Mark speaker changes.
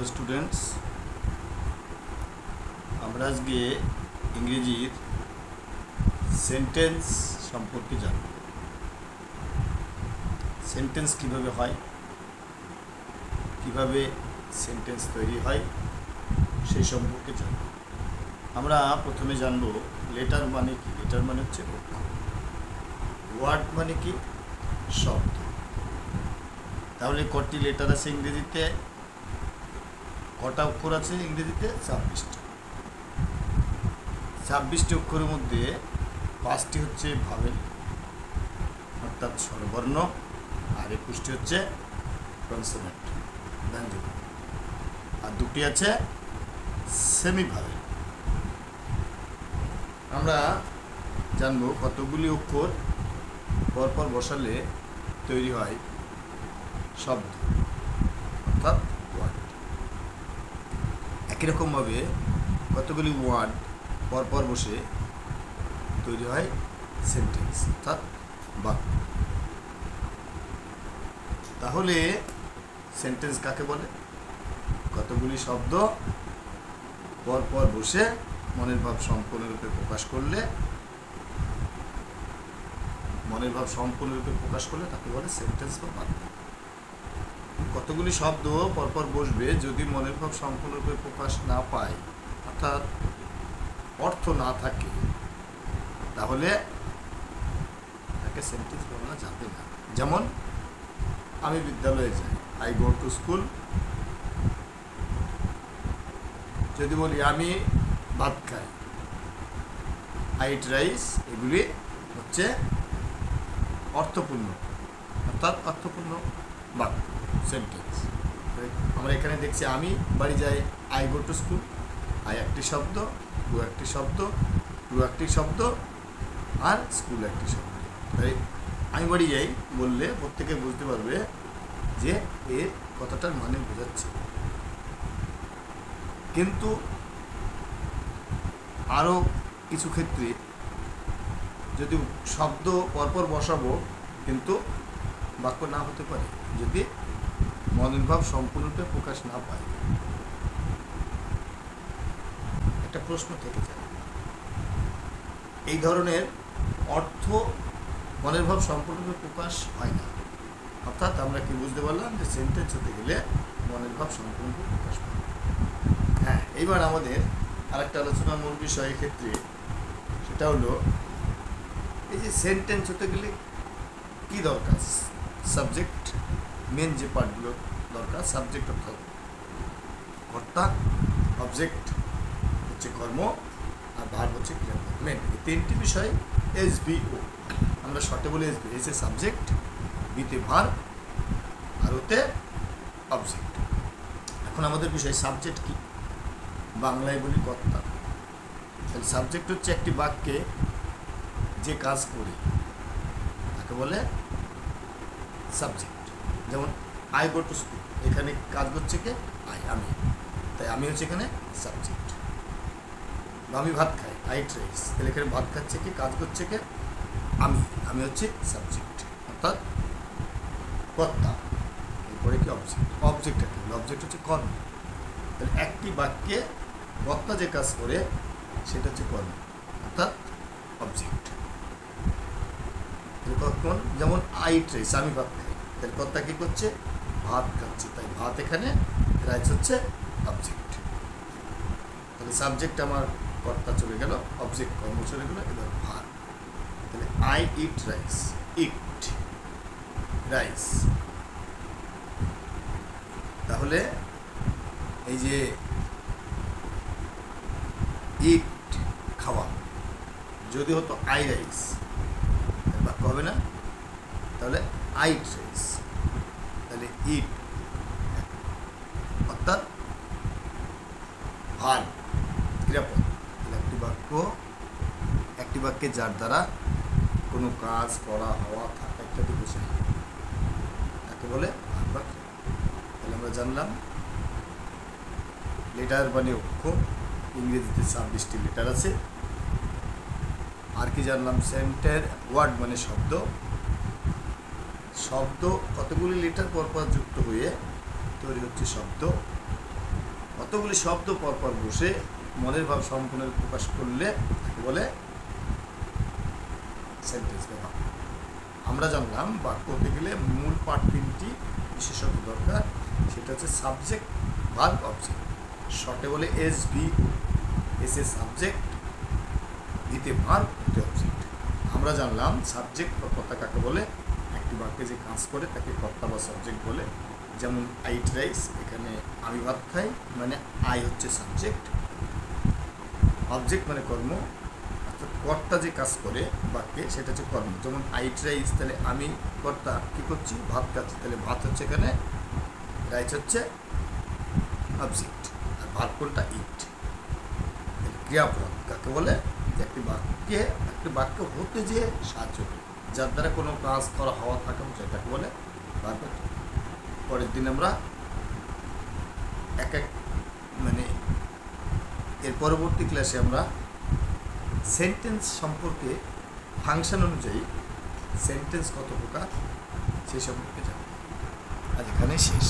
Speaker 1: Hello students, আমরা আজকে ইংরেজির সেন্টেন্স সম্পর্কে জানব। সেন্টেন্স কিভাবে হয়, কিভাবে সেন্টেন্স তৈরি হয় সেই সম্পর্কে জানব। আমরা প্রথমে জানব লেটার মানে কি। লেটার মানে হচ্ছে অক্ষর, ওয়ার্ড মানে কি শব্দ। তাহলে কটি লেটার আছে ইংরেজিতে, কটা অক্ষর আছে ইংরেজিতে? 26টা। 26টি অক্ষরের মধ্যে 5টি হচ্ছে ভাওয়েল অর্থাৎ স্বরবর্ণ, আর 21টি হচ্ছে কনসোনেন্ট ব্যঞ্জন, আর 2টি আছে সেমি ভাওয়েল। আমরা জানবো কতগুলি অক্ষর পরপর বসালে তৈরি হয় শব্দ অর্থাৎ ওয়ার্ড। একই রকমভাবে কতগুলি ওয়ার্ড পরপর বসে তৈরি হয় সেন্টেন্স অর্থাৎ বাক্য। তাহলে সেন্টেন্স কাকে বলে? কতগুলি শব্দ পরপর বসে মনের ভাব সম্পূর্ণরূপে প্রকাশ করলে, তাকে বলে সেন্টেন্স বা বাক্য। কতগুলি শব্দ পরপর বসবে যদি মনের ভাব সম্পূর্ণরূপে প্রকাশ না পায় অর্থাৎ অর্থ না থাকে, তাহলে তাকে সেন্টেন্স বলা যাবে না। যেমন আমি বিদ্যালয়ে যাই, আই গো টু স্কুল। যদি বলি আমি ভাত খাই, আই ইট রাইস, এগুলি হচ্ছে অর্থপূর্ণ অর্থাৎ অর্থপূর্ণ বাক্য সেন্টেন্স। আমরা এখানে দেখছি আমি বাড়ি যাই, I go to school. I একটি শব্দ, গো একটি শব্দ, টু একটি শব্দ, আর স্কুল একটি শব্দ। তাই আমি বাড়ি যাই বললে প্রত্যেকে বুঝতে পারবে যে এর কথাটার মানে বোঝাচ্ছে। কিন্তু আরও কিছু ক্ষেত্রে যদি শব্দ পরপর বসাবো কিন্তু বাক্য না হতে পারে, যদি মনের ভাব সম্পূর্ণরূপে প্রকাশ না পায়। একটা প্রশ্ন থেকে যায়, এই ধরনের অর্থ মনের ভাব সম্পূর্ণরূপে প্রকাশ হয় না। অর্থাৎ আমরা কি বুঝতে পারলাম যে সেন্টেন্স হতে গেলে মনের ভাব সম্পূর্ণরূপে প্রকাশ পায়। হ্যাঁ, এইবার আমাদের আরেকটা আলোচনার মূল বিষয় ক্ষেত্রে সেটা হলো এই যে সেন্টেন্স হতে গেলে কি দরকার? সাবজেক্ট, মেন যে পার্টগুলো দরকার। সাবজেক্ট অর্থাৎ কর্তা, অবজেক্ট হচ্ছে কর্ম, আর ভার্ব হচ্ছে ক্রিয়াপদ। মেন এই তিনটি বিষয় এসভিও, আমরা শর্টে বলে এসবি। এসে সাবজেক্ট, বিতে ভার্ব, আর ওতে অবজেক্ট। এখন আমাদের বিষয় সাবজেক্ট কি, বাংলায় বলি কর্তা। তাহলে সাবজেক্ট হচ্ছে একটি বাক্যে যে কাজ করি তাকে বলে সাবজেক্ট। যেমন আই গো টু স্কুল, এখানে কাজ করছে কে? আই, আমি। তাই আমি হচ্ছে এখানে সাবজেক্ট। আমি ভাত খাই, আই ইট রাইস, তাহলে এখানে ভাত খাচ্ছে কে, কাজ করছে কে? আমি হচ্ছে সাবজেক্ট অর্থাৎ কর্তা। এরপরে কি অবজেক্ট। অবজেক্ট একটা অবজেক্ট হচ্ছে কর্ম। তাহলে একটি বাক্যে কর্তা যে কাজ করে সেটা হচ্ছে কর্ম অর্থাৎ অবজেক্ট। যেমন আই ইট রাইস, আমি ভাত খাই, তাহলে কর্তা কি করছে? ভাত খাচ্ছে, তাই ভাত এখানে, রাইস হচ্ছে অবজেক্ট। তাহলে সাবজেক্ট আমার কর্তা চলে গেল, অবজেক্ট কর্ম চলে গেল, এবার ভাত। তাহলে I eat rice, eat rice. তাহলে এই যে ইট খাওয়া, যদি হতো আই রাইস বাক্য হবে না, তাহলে আই ইট রাইস। তাহলে ইট অর্থাৎ ভার্ব ক্রিয়াপদ। তাহলে একটি বাক্যে যার দ্বারা কোনো কাজ করা, হওয়া, থাকা ইত্যাদি বোঝায় তাকে বলে ভার্ব বা ক্রিয়া। তাহলে আমরা জানলাম লেটার মানে অক্ষর, ইংরেজিতে 26টি লেটার আছে। আর কি জানলাম? ওয়ার্ড মানে শব্দ। শব্দ কতগুলি লেটার পরপর যুক্ত হয়ে তৈরি হচ্ছে শব্দ। কতগুলি শব্দ পরপর বসে মনের ভাব সম্পূর্ণ প্রকাশ করলে তাকে বলে সেন্টেন্স বা বাক্য। আমরা জানলাম বাক্য হতে গেলে মূল পার্ট তিনটি বিশেষত দরকার, সেটা হচ্ছে সাবজেক্ট, ভার্ব, অবজেক্ট। শর্টে বলে S V, S A subject, ভিতে ভার্ব, ভিতে অবজেক্ট। আমরা জানলাম সাবজেক্ট বা কর্তা কাকে বলে, একটি বাক্যে যে কাজ করে তাকে কর্তা বা সাবজেক্ট বলে। যেমন আই ইট রাইস, এখানে আমি ভাত খাই, মানে আই হচ্ছে সাবজেক্ট, অবজেক্ট মানে কর্ম, অর্থাৎ কর্তা যে কাজ করে বাক্যে সেটা হচ্ছে কর্ম। যেমন আই ইট রাইস, তাহলে আমি কর্তা কী করছি, ভাত খাচ্ছি, তাহলে ভাত হচ্ছে এখানে, রাইস হচ্ছে অবজেক্ট, আর ভার্ব কোনটা, ইট। ক্রিয়াপদ কাকে বলে, যে একটি বাক্য হতে যে সাহায্য করে, যার দ্বারা কোনো কাজ করা হওয়া থাকে সেটাকে বলে ভার্ব। পরের দিন আমরা এর পরবর্তী ক্লাসে আমরা সেন্টেন্স সম্পর্কে ফাংশন অনুযায়ী সেন্টেন্স কত প্রকার সেই সম্পর্কে জানব। আজ এখানে শেষ।